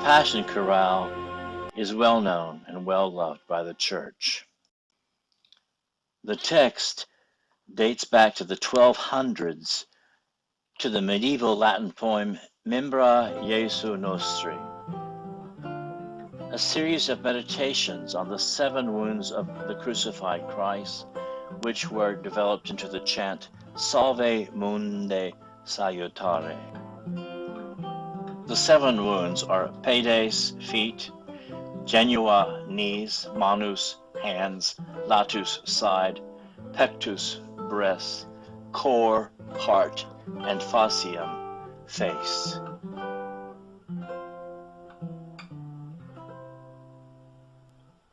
Passion Chorale is well known and well loved by the Church. The text dates back to the 1200s to the medieval Latin poem Membra Jesu Nostri, a series of meditations on the 7 wounds of the crucified Christ, which were developed into the chant Salve Munde Salutare. The 7 wounds are pedes, feet; genua, knees; manus, hands; latus, side; pectus, breast; cor, heart; and facium, face.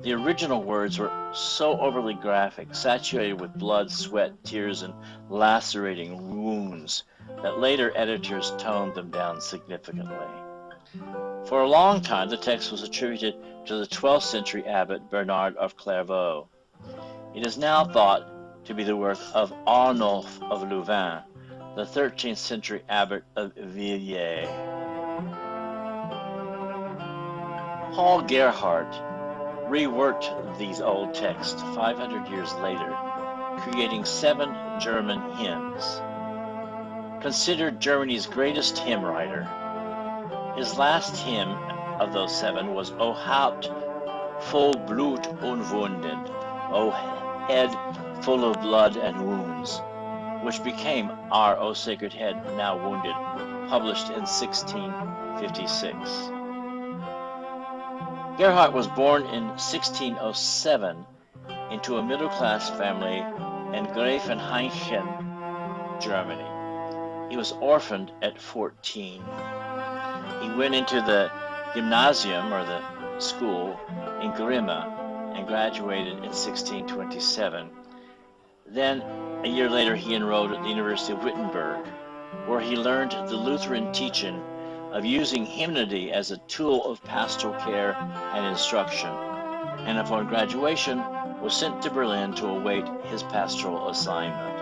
The original words were so overly graphic, saturated with blood, sweat, tears, and lacerating wounds, that later editors toned them down significantly. For a long time, the text was attributed to the 12th century abbot Bernard of Clairvaux. It is now thought to be the work of Arnulf of Louvain, the 13th century abbot of Villers. Paul Gerhardt reworked these old texts 500 years later, creating 7 German hymns. Considered Germany's greatest hymn writer, his last hymn of those 7 was O Haupt voll Blut und Wunden, O Head full of blood and wounds, which became Our O Sacred Head, Now Wounded, published in 1656. Gerhardt was born in 1607 into a middle-class family in Greifenhainichen, Germany. He was orphaned at 14. He went into the gymnasium, or the school, in Grimma and graduated in 1627. Then, a year later, he enrolled at the University of Wittenberg, where he learned the Lutheran teaching of using hymnody as a tool of pastoral care and instruction, and upon graduation was sent to Berlin to await his pastoral assignment.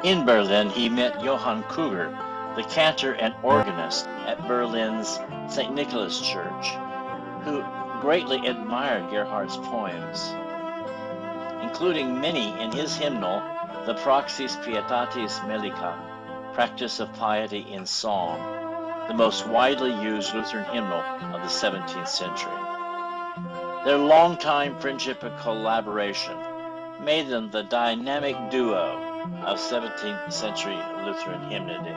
In Berlin, he met Johann Kruger, the cantor and organist at Berlin's St. Nicholas Church, who greatly admired Gerhardt's poems, including many in his hymnal, the Praxis Pietatis Melica, Practice of Piety in Song, the most widely used Lutheran hymnal of the 17th century. Their longtime friendship and collaboration made them the dynamic duo of 17th century Lutheran hymnody.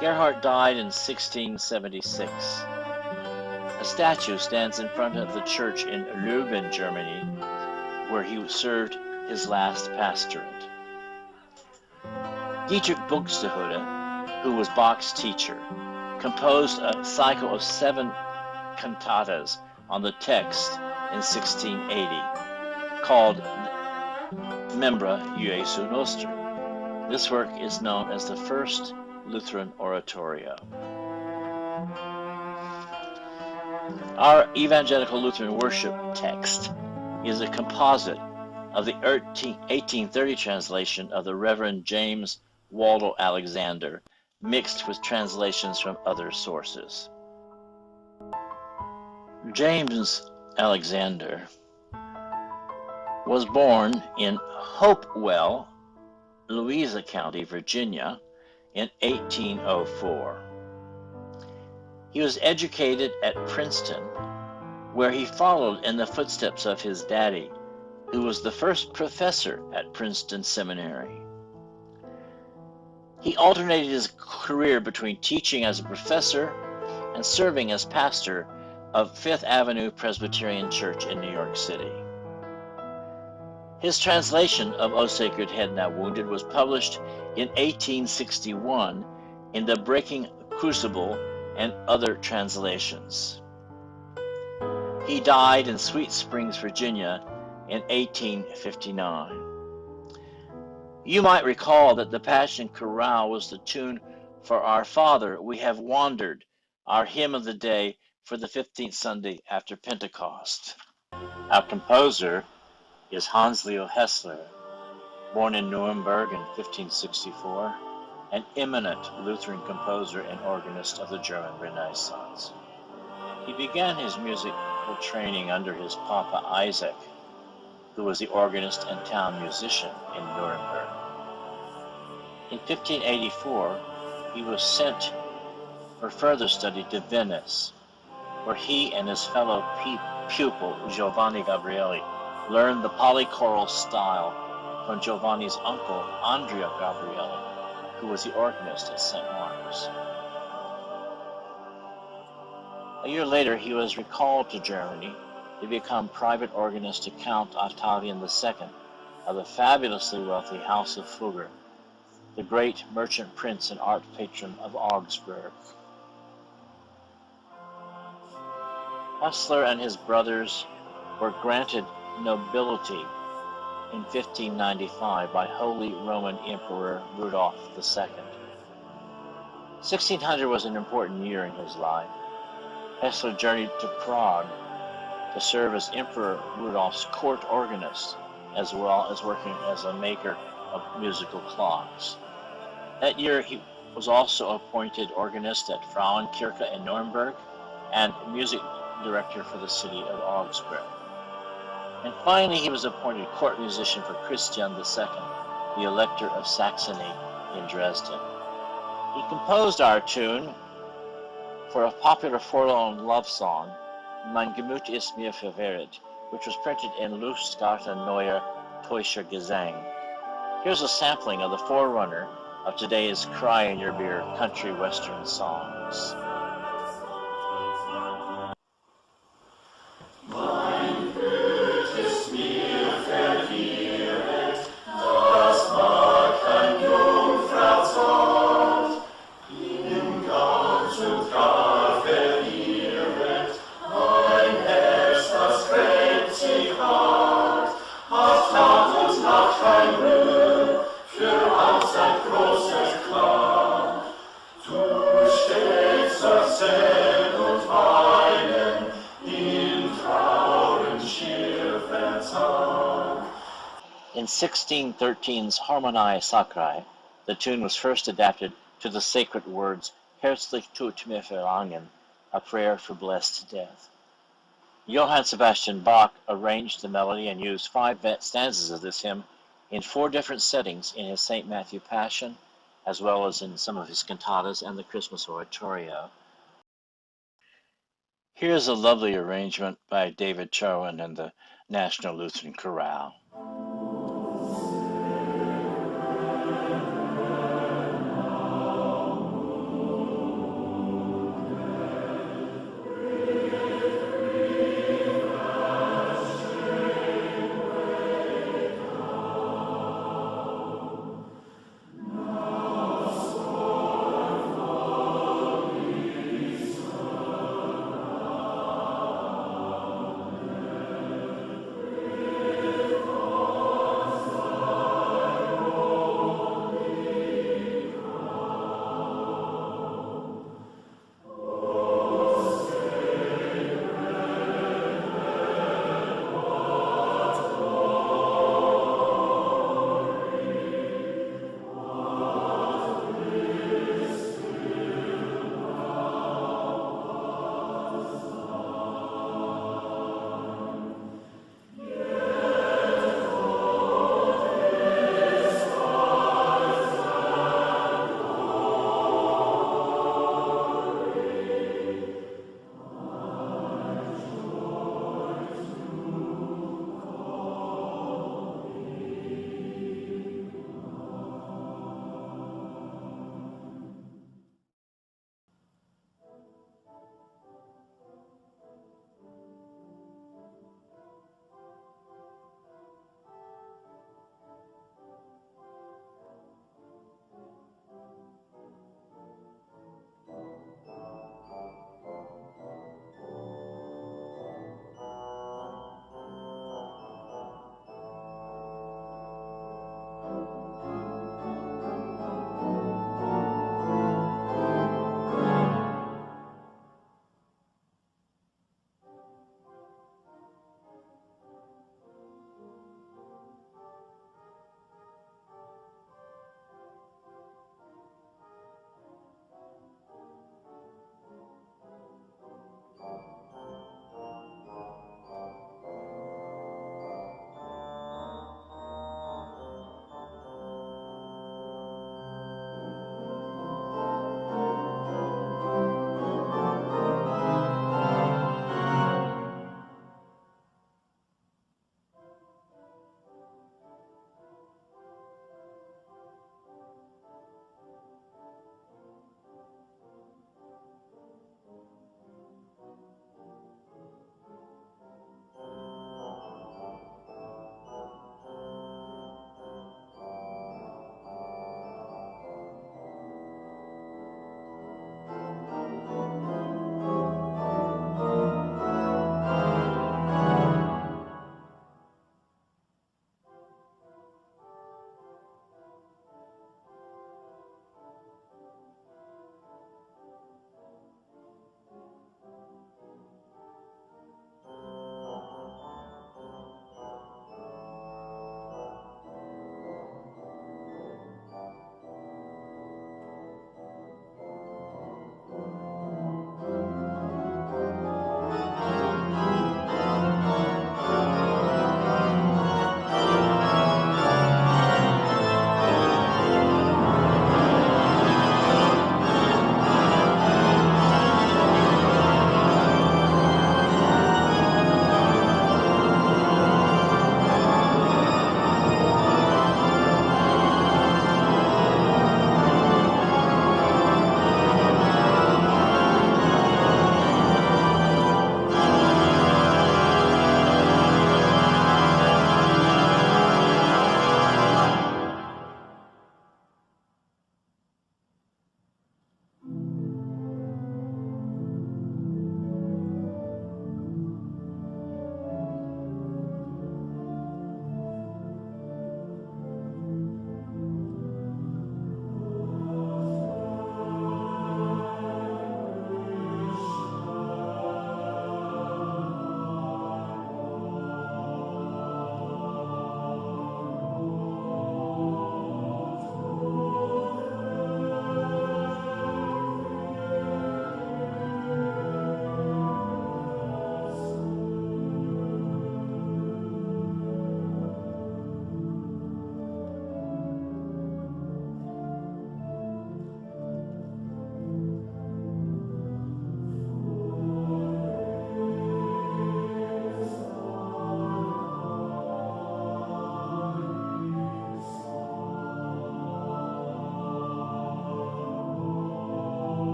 Gerhardt died in 1676. A statue stands in front of the church in Leuben, Germany, where he served his last pastorate. Dietrich Buxtehude, who was Bach's teacher, composed a cycle of 7 cantatas on the text in 1680, called Membra Jesu Nostri. This work is known as the first Lutheran oratorio. Our evangelical Lutheran worship text is a composite of the 1830 translation of the Reverend James Waldo Alexander, mixed with translations from other sources. James Alexander was born in Hopewell, Louisa County, Virginia, in 1804. He was educated at Princeton, where he followed in the footsteps of his daddy, who was the first professor at Princeton Seminary. He alternated his career between teaching as a professor and serving as pastor of Fifth Avenue Presbyterian Church in New York City. His translation of O Sacred Head, Now Wounded was published in 1861 in the Breaking Crucible and other translations. He died in Sweet Springs, Virginia in 1859. You might recall that the Passion Chorale was the tune for Our Father, We Have Wandered, our hymn of the day for the 15th Sunday after Pentecost. Our composer is Hans Leo Hessler, born in Nuremberg in 1564 an eminent Lutheran composer and organist of the German Renaissance. He began his musical training under his papa Isaac, who was the organist and town musician in Nuremberg. In 1584, he was sent for further study to Venice, where he and his fellow pupil Giovanni Gabrieli learned the polychoral style from Giovanni's uncle Andrea Gabrieli, who was the organist at St. Mark's. A year later, he was recalled to Germany to become private organist to Count Octavian II of the fabulously wealthy House of Fugger, the great merchant prince and art patron of Augsburg. Hessler and his brothers were granted nobility in 1595 by Holy Roman Emperor Rudolf II. 1600 was an important year in his life. Hessler journeyed to Prague to serve as Emperor Rudolph's court organist, as well as working as a maker of musical clocks. That year, he was also appointed organist at Frauenkirche in Nuremberg and music director for the city of Augsburg. And finally, he was appointed court musician for Christian II, the Elector of Saxony in Dresden. He composed our tune for a popular forlorn love song, Mein Gemüt ist mir verwirrt, which was printed in Lustgarten Neuer Teuscher Gesang. Here's a sampling of the forerunner of today's Cry in Your Beer country western songs. In 1613's Harmoniae Sacrae, the tune was first adapted to the sacred words Herzlich tut mir verlangen, a prayer for blessed death. Johann Sebastian Bach arranged the melody and used 5 stanzas of this hymn in 4 different settings in his St. Matthew Passion, as well as in some of his cantatas and the Christmas Oratorio. Here's a lovely arrangement by David Chowan and the National Lutheran Chorale.